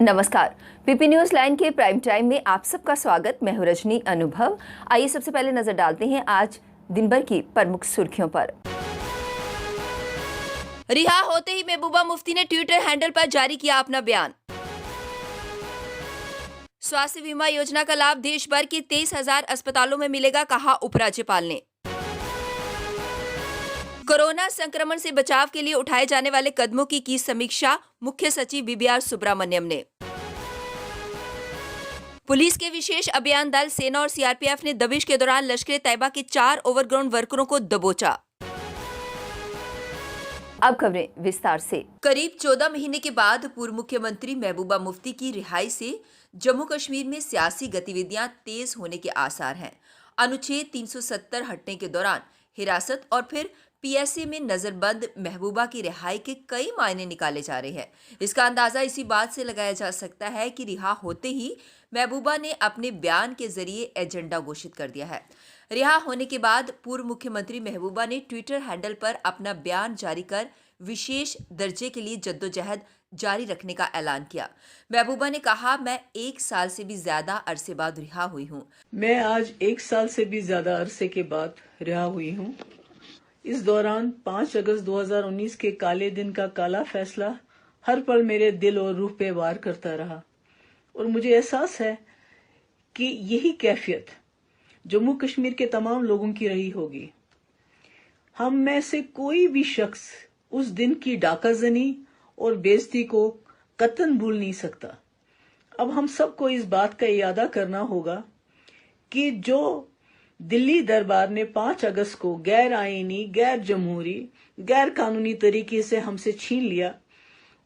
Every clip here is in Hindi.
नमस्कार। पीपी न्यूज लाइन के प्राइम टाइम में आप सबका स्वागत। मैं हूं रजनी अनुभव। आइए सबसे पहले नजर डालते हैं आज दिन भर की प्रमुख सुर्खियों पर। रिहा होते ही महबूबा मुफ्ती ने ट्विटर हैंडल पर जारी किया अपना बयान। स्वास्थ्य बीमा योजना का लाभ देश भर के 23,000 अस्पतालों में मिलेगा, कहा उपराज्यपाल ने। कोरोना संक्रमण से बचाव के लिए उठाए जाने वाले कदमों की समीक्षा मुख्य सचिव बीबीआर सुब्रमण्यम ने। पुलिस के विशेष अभियान दल सेना और सीआरपीएफ ने दबिश के दौरान लश्कर तैयबा के 4 ओवरग्राउंड वर्करों को दबोचा। अब खबरें विस्तार से। करीब 14 महीने के बाद पूर्व मुख्यमंत्री महबूबा मुफ्ती की रिहाई से जम्मू कश्मीर में सियासी गतिविधियां तेज होने के आसार हैं। अनुच्छेद 370 हटने के दौरान हिरासत और फिर पीएसए में नजरबंद महबूबा की रिहाई के कई मायने निकाले जा रहे हैं। इसका अंदाजा इसी बात से लगाया जा सकता है कि रिहा होते ही महबूबा ने अपने बयान के जरिए एजेंडा घोषित कर दिया है। रिहा होने के बाद पूर्व मुख्यमंत्री महबूबा ने ट्विटर हैंडल पर अपना बयान जारी कर विशेष दर्जे के लिए जद्दोजहद जारी रखने का ऐलान किया। महबूबा ने कहा, मैं 1 साल से भी ज्यादा अरसे बाद रिहा हुई हूँ। मैं आज 1 साल से भी ज्यादा अरसे के बाद रिहा हुई हूँ। इस दौरान 5 अगस्त 2019 के काले दिन का काला फैसला हर पल मेरे दिल और रूह पे वार करता रहा और मुझे एहसास है कि यही कैफियत जम्मू कश्मीर के तमाम लोगों की रही होगी। हम में से कोई भी शख्स उस दिन की डाकाजनी और बेइज्जती को कतई भूल नहीं सकता। अब हम सबको इस बात का इरादा करना होगा कि जो दिल्ली दरबार ने 5 अगस्त को गैर आईनी, गैर जमहूरी, गैर कानूनी तरीके से हमसे छीन लिया,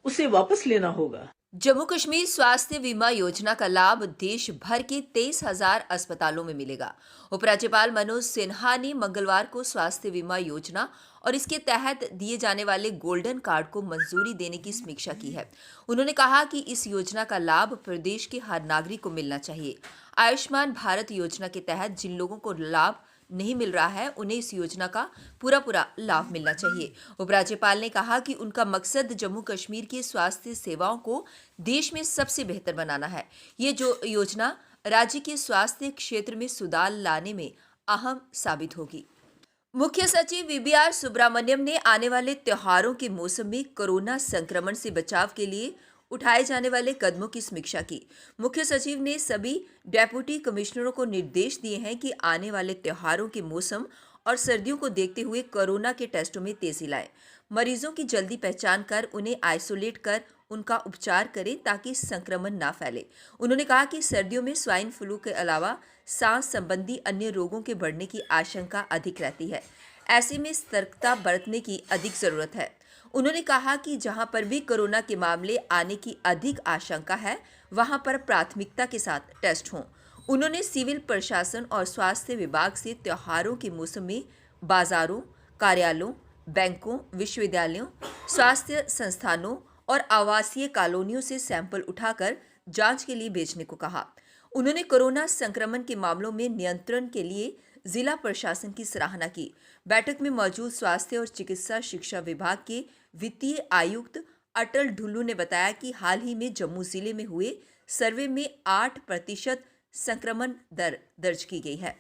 उसे वापस लेना होगा। जम्मू कश्मीर स्वास्थ्य बीमा योजना का लाभ देश भर के 23,000 अस्पतालों में मिलेगा। उपराज्यपाल मनोज सिन्हा ने मंगलवार को स्वास्थ्य बीमा योजना और इसके तहत दिए जाने वाले गोल्डन कार्ड को मंजूरी देने की समीक्षा की है। उन्होंने कहा कि इस योजना का लाभ प्रदेश के हर नागरिक को मिलना चाहिए। आयुष्मान भारत योजना के तहत जिन लोगों को लाभ नहीं मिल रहा है, उन्हें इस योजना का पूरा लाभ मिलना चाहिए। उपराज्यपाल ने कहा कि उनका मकसद जम्मू कश्मीर की स्वास्थ्य सेवाओं को देश में सबसे बेहतर बनाना है। ये जो योजना राज्य के स्वास्थ्य क्षेत्र में सुधार लाने में अहम साबित होगी। मुख्य सचिव बीबीआर सुब्रमण्यम ने आने वाले त्योहारों के मौसम में कोरोना संक्रमण से बचाव के लिए उठाए जाने वाले कदमों की समीक्षा की। मुख्य सचिव ने सभी डेप्यूटी कमिश्नरों को निर्देश दिए हैं कि आने वाले त्योहारों के मौसम और सर्दियों को देखते हुए कोरोना के टेस्टों में तेजी लाएं। मरीजों की जल्दी पहचान कर उन्हें आइसोलेट कर उनका उपचार करें ताकि संक्रमण ना फैले। उन्होंने कहा कि सर्दियों में स्वाइन फ्लू के अलावा सांस संबंधी अन्य रोगों के बढ़ने की आशंका अधिक रहती है। ऐसे में सतर्कता बरतने की अधिक जरूरत है। उन्होंने कहा कि जहां पर भी कोरोना के मामले आने की अधिक आशंका है, वहां पर प्राथमिकता के साथ टेस्ट हों। उन्होंने सिविल प्रशासन और स्वास्थ्य विभाग से त्योहारों के मौसम में बाजारों, कार्यालयों, बैंकों, विश्वविद्यालयों, स्वास्थ्य संस्थानों और आवासीय कॉलोनियों से सैंपल उठाकर जांच के लिए भेजने को कहा। उन्होंने कोरोना संक्रमण के मामलों में नियंत्रण के लिए जिला प्रशासन की सराहना की। बैठक में मौजूद स्वास्थ्य और चिकित्सा शिक्षा विभाग के वित्तीय आयुक्त अटल ढुल्लू ने बताया कि हाल ही में जम्मू जिले में हुए सर्वे में 8% संक्रमण दर दर्ज की गई है।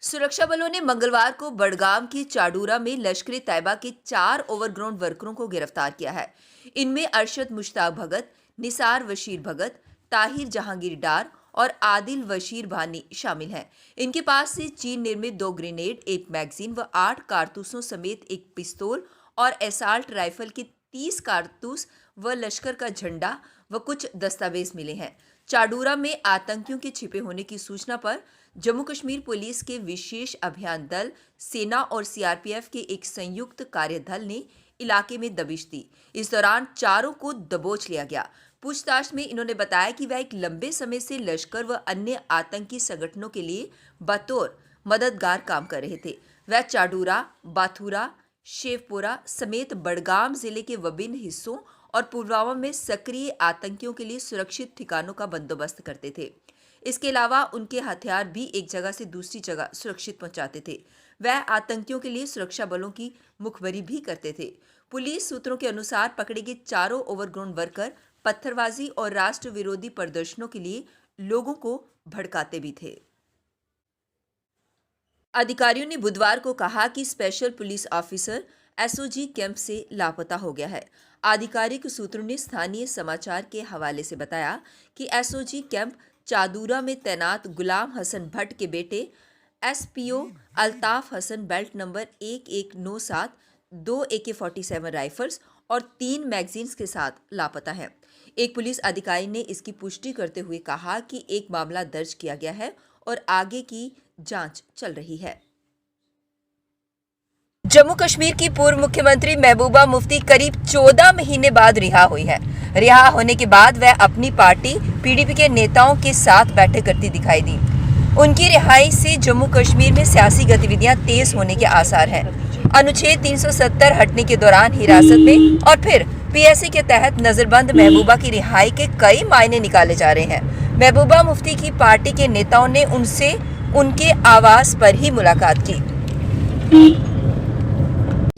सुरक्षा बलों ने मंगलवार को बडगाम के चाडूरा में लश्कर तैयबा के 4 ओवरग्राउंड वर्करों को गिरफ्तार किया है। इनमें अरशद मुश्ताक भगत, निसार वशीर भगत, ताहिर जहांगीर डार और आदिल वशीर भानी शामिल हैं। इनके पास से चीन निर्मित 2 ग्रेनेड, 1 मैगजीन व 8 कारतूसों समेत 1 पिस्तौल और एसाल्ट राइफल के 30 कारतूस व लश्कर का झंडा व कुछ दस्तावेज मिले हैं। चाडूरा में आतंकियों के छिपे होने की सूचना पर जम्मू कश्मीर पुलिस के विशेष अभियान दल सेना और सीआरपीएफ के एक संयुक्त कार्यदल ने इलाके में दबिश दी। इस दौरान चारों को दबोच लिया गया। पूछताछ में इन्होंने बताया कि वह एक लंबे समय से लश्कर व अन्य आतंकी संगठनों के लिए बतौर मददगार काम कर रहे थे। वह चाडूरा, बाथूरा, शेवपुरा समेत बडगाम जिले के विभिन्न हिस्सों और पुलवामा में सक्रिय आतंकियों के लिए सुरक्षित ठिकानों का बंदोबस्त करते थे। इसके अलावा उनके हथियार भी एक जगह से दूसरी जगह सुरक्षित पहुंचाते थे। वह आतंकियों के लिए सुरक्षा बलों की मुखबरी भी करते थे। पुलिस सूत्रों के अनुसार पकड़े गए चारों ओवरग्रोन वर्कर पत्थरबाजी और राष्ट्र विरोधी प्रदर्शनों के लिए लोगों को भड़काते भी थे। अधिकारियों ने बुधवार को कहा कि special police officer SOG camp से लापता हो गया है। आधिकारिक सूत्रों ने स्थानीय समाचार के हवाले से बताया कि एसओजी कैंप चादूरा में तैनात गुलाम हसन भट्ट के बेटे SPO Altaf Hasan belt number 1197, 2 AK-47 rifles और 3 मैगजीन्स के साथ लापता है। एक पुलिस अधिकारी ने इसकी पुष्टि करते हुए कहा कि एक मामला दर्ज किया गया है और आगे की जांच चल रही है। जम्मू कश्मीर की पूर्व मुख्यमंत्री महबूबा मुफ्ती करीब 14 महीने बाद रिहा हुई है। रिहा होने के बाद वह अपनी पार्टी पीडीपी के नेताओं के साथ बैठक करती दिखाई दी। उनकी रिहाई से जम्मू कश्मीर में सियासी गतिविधियां तेज होने के आसार हैं। अनुच्छेद 370 हटने के दौरान हिरासत में और फिर पीएससी के तहत नजरबंद महबूबा की रिहाई के कई मायने निकाले जा रहे हैं। महबूबा मुफ्ती की पार्टी के नेताओं ने उनसे उनके आवास पर ही मुलाकात की।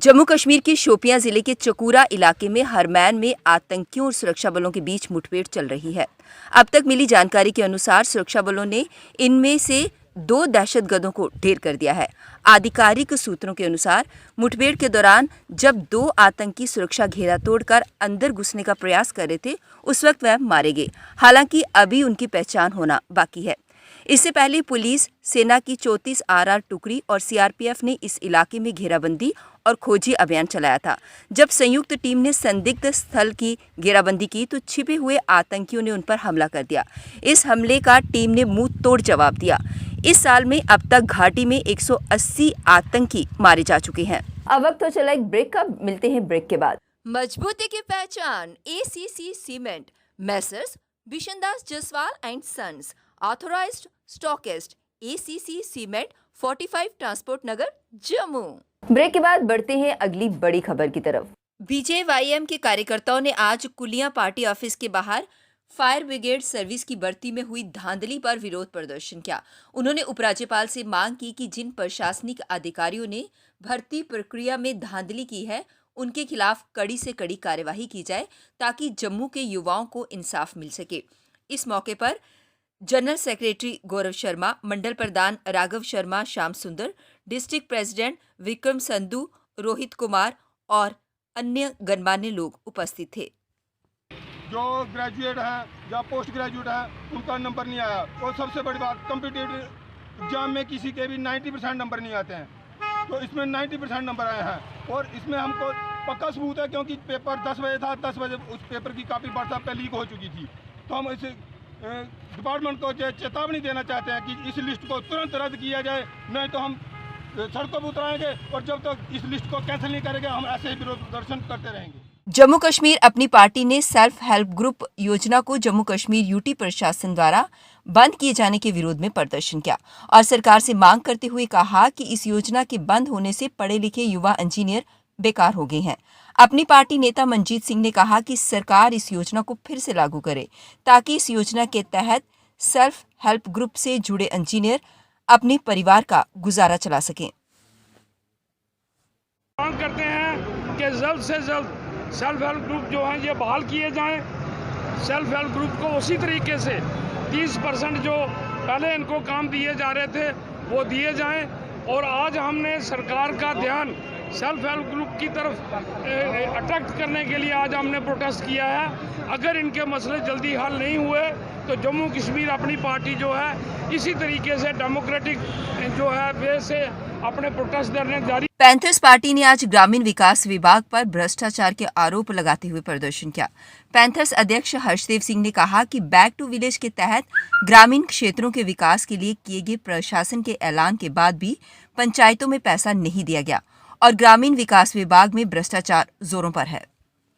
जम्मू कश्मीर के शोपियां जिले के चकूरा इलाके में हरमैन में आतंकियों और सुरक्षा बलों के बीच मुठभेड़ चल रही है। अब तक मिली जानकारी के अनुसार सुरक्षा बलों ने इनमें से 2 दहशतगर्दों को ढेर कर दिया है। आधिकारिक सूत्रों के अनुसार मुठभेड़ के दौरान जब 2 आतंकी सुरक्षा घेरा तोड़कर अंदर घुसने का प्रयास कर रहे थे, उस वक्त वह मारे गए। हालांकि अभी उनकी पहचान होना बाकी है। इससे पहले पुलिस, सेना की 34 RR टुकड़ी और सीआरपीएफ ने इस इलाके में घेराबंदी और खोजी अभियान चलाया था। जब संयुक्त टीम ने संदिग्ध स्थल की घेराबंदी की तो छिपे हुए आतंकियों ने उन पर हमला कर दिया। इस हमले का टीम ने मुंह तोड़ जवाब दिया। इस साल में अब तक घाटी में 180 आतंकी मारे जा चुके हैं। अब वक्त तो चला एक ब्रेक का, मिलते हैं ब्रेक के बाद। मजबूती की पहचान ACC cement, messrs Bishandas Jaswal and sons, authorised stockist, ACC cement, 45 transport Nagar, Jammu. Break के बाद बढ़ते हैं अगली बड़ी खबर की तरफ। BJYM के कार्यकर्ताओं ने आज कुलियां पार्टी ऑफिस के बाहर फायर ब्रिगेड सर्विस की भर्ती में हुई धांधली पर विरोध प्रदर्शन किया। उन्होंने उपराज्यपाल से मांग की कि जिन प्रशासनिक अधिकारियों ने भर्ती प्रक्रिया में धांधली की है, उनके खिलाफ कड़ी से कड़ी कार्यवाही की जाए ताकि जम्मू के युवाओं को इंसाफ मिल सके। इस मौके पर जनरल सेक्रेटरी गौरव शर्मा, मंडल प्रधान राघव शर्मा श्याम सुंदर, डिस्ट्रिक्ट प्रेसिडेंट विक्रम संधू, रोहित कुमार और अन्य गणमान्य लोग उपस्थित थे। जो ग्रेजुएट हैं या पोस्ट ग्रेजुएट हैं उनका नंबर नहीं आया, और सबसे बड़ी बात कॉम्पिटिटिव एग्जाम में किसी के भी 90% नंबर नहीं आते हैं, तो इसमें 90% नंबर आए हैं। और इसमें हमको पक्का सबूत है क्योंकि पेपर 10 बजे था, 10 बजे उस पेपर की कॉपी व्हाट्सएप पे लीक हो चुकी थी। तो हम इस डिपार्टमेंट को चेतावनी देना चाहते हैं कि इस लिस्ट को तुरंत रद्द किया जाए, नहीं तो हम सड़कों पर उतराएंगे और जब तक इस लिस्ट को कैंसिल नहीं करेंगे हम ऐसे ही विरोध प्रदर्शन करते रहेंगे। जम्मू कश्मीर अपनी पार्टी ने सेल्फ हेल्प ग्रुप योजना को जम्मू कश्मीर यूटी प्रशासन द्वारा बंद किए जाने के विरोध में प्रदर्शन किया और सरकार से मांग करते हुए कहा कि इस योजना के बंद होने से पढ़े लिखे युवा इंजीनियर बेकार हो गए हैं। अपनी पार्टी नेता मनजीत सिंह ने कहा कि सरकार इस योजना को फिर से लागू करे ताकि इस योजना के तहत सेल्फ हेल्प ग्रुप से जुड़े इंजीनियर अपने परिवार का गुजारा चला सकें। मांग करते हैं कि जल्द से जल्द सेल्फ हेल्प ग्रुप जो हैं ये बहाल किए जाएं। सेल्फ हेल्प ग्रुप को उसी तरीके से 30% जो पहले इनको काम दिए जा रहे थे वो दिए जाएं। और आज हमने सरकार का ध्यान सेल्फ हेल्प ग्रुप की तरफ अट्रैक्ट करने के लिए आज हमने प्रोटेस्ट किया है। अगर इनके मसले जल्दी हल नहीं हुए तो जम्मू कश्मीर अपनी पार्टी जो है इसी तरीके से डेमोक्रेटिक जो है वे से अपने प्रोटेस्ट करने जारी। पैंथर्स पार्टी ने आज ग्रामीण विकास विभाग पर भ्रष्टाचार के आरोप लगाते हुए प्रदर्शन किया। पैंथर्स अध्यक्ष हर्षदेव सिंह ने कहा कि बैक टू विलेज के तहत ग्रामीण क्षेत्रों के विकास के लिए किए गए प्रशासन के ऐलान के बाद भी पंचायतों में पैसा नहीं दिया गया और ग्रामीण विकास विभाग में भ्रष्टाचार जोरों पर है।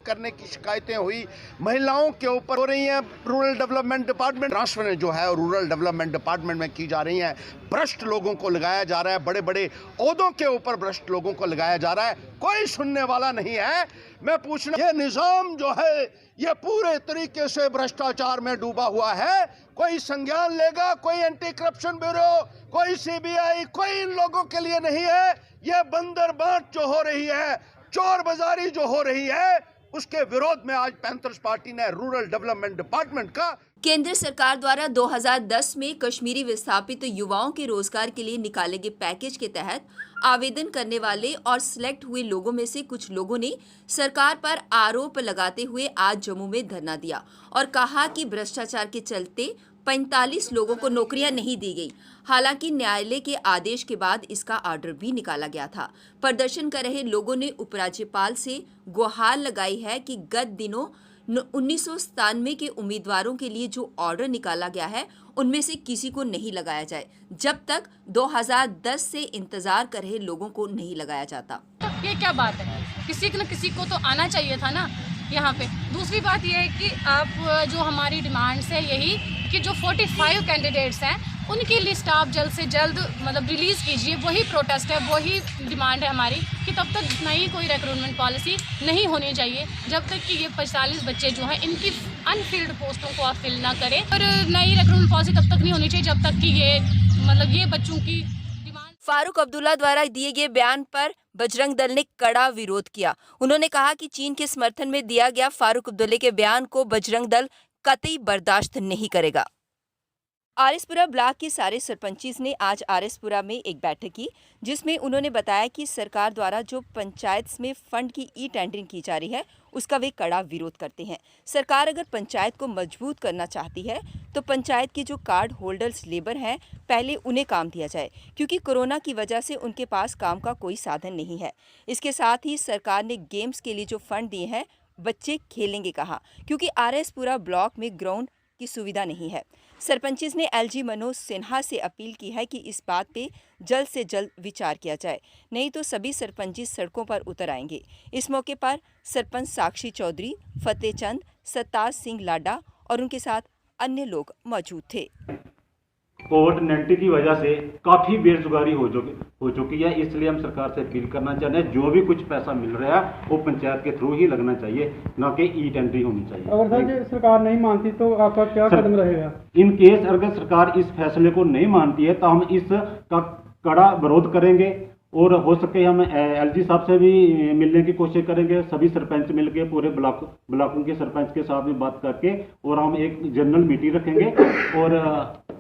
करने की शिकायतें हुई, महिलाओं के ऊपर हो रही हैं। रूरल डेवलपमेंट डिपार्टमेंट ट्रांसफर जो है रूरल डेवलपमेंट डिपार्टमेंट में की जा रही हैं। भ्रष्ट लोगों को लगाया जा रहा है, बड़े बड़े ओहदों के ऊपर भ्रष्ट लोगों को लगाया जा रहा है। कोई सुनने वाला नहीं है। मैं पूछना, ये निजाम जो है ये पूरे तरीके से भ्रष्टाचार में डूबा हुआ है। कोई संज्ञान लेगा? कोई एंटी करप्शन ब्यूरो, कोई CBI, कोई इन लोगों के लिए नहीं है। ये बंदर बांट जो हो रही है चोर बाजारी जो हो रही है उसके विरोध में आज पैंथर्स पार्टी ने रूरल डेवलपमेंट डिपार्टमेंट का केंद्र सरकार द्वारा 2010 में कश्मीरी विस्थापित युवाओं के रोजगार के लिए निकाले गए पैकेज के तहत आवेदन करने वाले और सिलेक्ट हुए लोगों में से कुछ लोगों ने सरकार पर आरोप लगाते हुए आज जम्मू में धरना दिया और कहा कि भ्रष्टाचार के चलते 45 लोगों को नौकरियां नहीं दी गई। हालांकि न्यायालय के आदेश के बाद इसका ऑर्डर भी निकाला गया था। प्रदर्शन कर रहे लोगों ने उपराज्यपाल से गुहार लगाई है कि गत दिनों 1997 के उम्मीदवारों के लिए जो ऑर्डर निकाला गया है उनमें से किसी को नहीं लगाया जाए जब तक 2010 से इंतजार कर रहे लोगों को नहीं लगाया जाता। ये क्या बात है, किसी न किसी को तो आना चाहिए था ना यहाँ पे। दूसरी बात ये है कि आप जो हमारी डिमांड्स है यही कि जो 45 कैंडिडेट्स हैं उनकी लिस्ट आप जल्द से जल्द मतलब रिलीज़ कीजिए। वही प्रोटेस्ट है, वही डिमांड है हमारी कि तब तक नई कोई रिक्रूटमेंट पॉलिसी नहीं होनी चाहिए जब तक कि ये 45 बच्चे जो हैं इनकी अनफिल्ड पोस्टों को आप फिल ना करें। और नई रिक्रूटमेंट पॉलिसी तब तक नहीं होनी चाहिए जब तक कि ये बच्चों की डिमांड। फारूक अब्दुल्ला द्वारा दिए गए बयान पर बजरंग दल ने कड़ा विरोध किया। उन्होंने कहा कि चीन के समर्थन में दिया गया फारूक अब्दुल्ला के बयान को बजरंग दल कतई बर्दाश्त नहीं करेगा। आरएसपुरा ब्लॉक के सारे सरपंचीज ने आज आरएसपुरा में एक बैठक की जिसमें उन्होंने बताया कि सरकार द्वारा जो पंचायत में फंड की ई टेंडरिंग की जा रही है उसका वे कड़ा विरोध करते हैं। सरकार अगर पंचायत को मजबूत करना चाहती है तो पंचायत के जो कार्ड होल्डर्स लेबर हैं पहले उन्हें काम दिया जाए क्योंकि कोरोना की वजह से उनके पास काम का कोई साधन नहीं है। इसके साथ ही सरकार ने गेम्स के लिए जो फंड दिए हैं बच्चे खेलेंगे कहाँ, क्योंकि आरएसपुरा ब्लॉक में ग्राउंड की सुविधा नहीं है। सरपंचिस ने एलजी मनोज सिन्हा से अपील की है कि इस बात पे जल्द से जल्द विचार किया जाए, नहीं तो सभी सरपंचिस सड़कों पर उतर आएंगे। इस मौके पर सरपंच साक्षी चौधरी, फतेह चंद, सत्ताज सिंह लाडा और उनके साथ अन्य लोग मौजूद थे। कोविड-19 की वजह से काफ़ी बेरोजगारी हो चुकी है, इसलिए हम सरकार से अपील करना चाहते हैं जो भी कुछ पैसा मिल रहा है वो पंचायत के थ्रू ही लगना चाहिए, ना कि ई टेंडरिंग होनी चाहिए। अगर सर सरकार नहीं मानती तो आपका क्या कदम रहेगा? इन केस अगर सरकार इस फैसले को नहीं मानती है तो हम इसका कड़ा विरोध करेंगे और हो सके हम एलजी साहब से भी मिलने की कोशिश करेंगे। सभी सरपंच मिलके पूरे ब्लॉकों के सरपंच के साथ में बात करके और हम एक जनरल मीटिंग रखेंगे और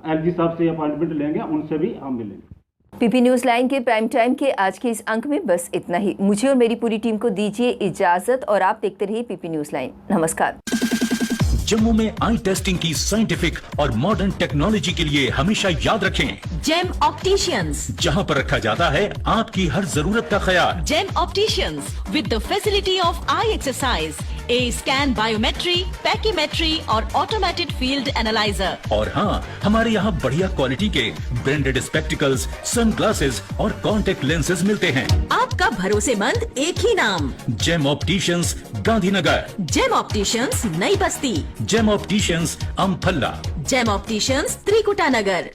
एलजी साहब से अपॉइंटमेंट लेंगे, उनसे भी हम मिलेंगे। पीपी न्यूज लाइन के प्राइम टाइम के आज के इस अंक में बस इतना ही। मुझे और मेरी पूरी टीम को दीजिए इजाजत और आप देखते रहिए पीपी न्यूज लाइन। नमस्कार। जम्मू में आई टेस्टिंग की साइंटिफिक और मॉडर्न टेक्नोलॉजी के लिए हमेशा याद रखें जेम ऑप्टिशियंस, जहां पर रखा जाता है आपकी हर जरूरत का ख्याल। Gem opticians with the facility of eye exercise, A scan, biometry, pachymetry और ऑटोमेटेड फील्ड एनालाइजर। और हाँ, हमारे यहाँ बढ़िया क्वालिटी के ब्रांडेड स्पेक्टिकल्स, सनग्लासेस और कॉन्टेक्ट लेंसेज मिलते हैं। आपका भरोसेमंद एक ही नाम, Gem opticians, Gandhinagar. Gem opticians, Nai Basti. Gem opticians, Amphalla. Gem opticians, Trikuta नगर।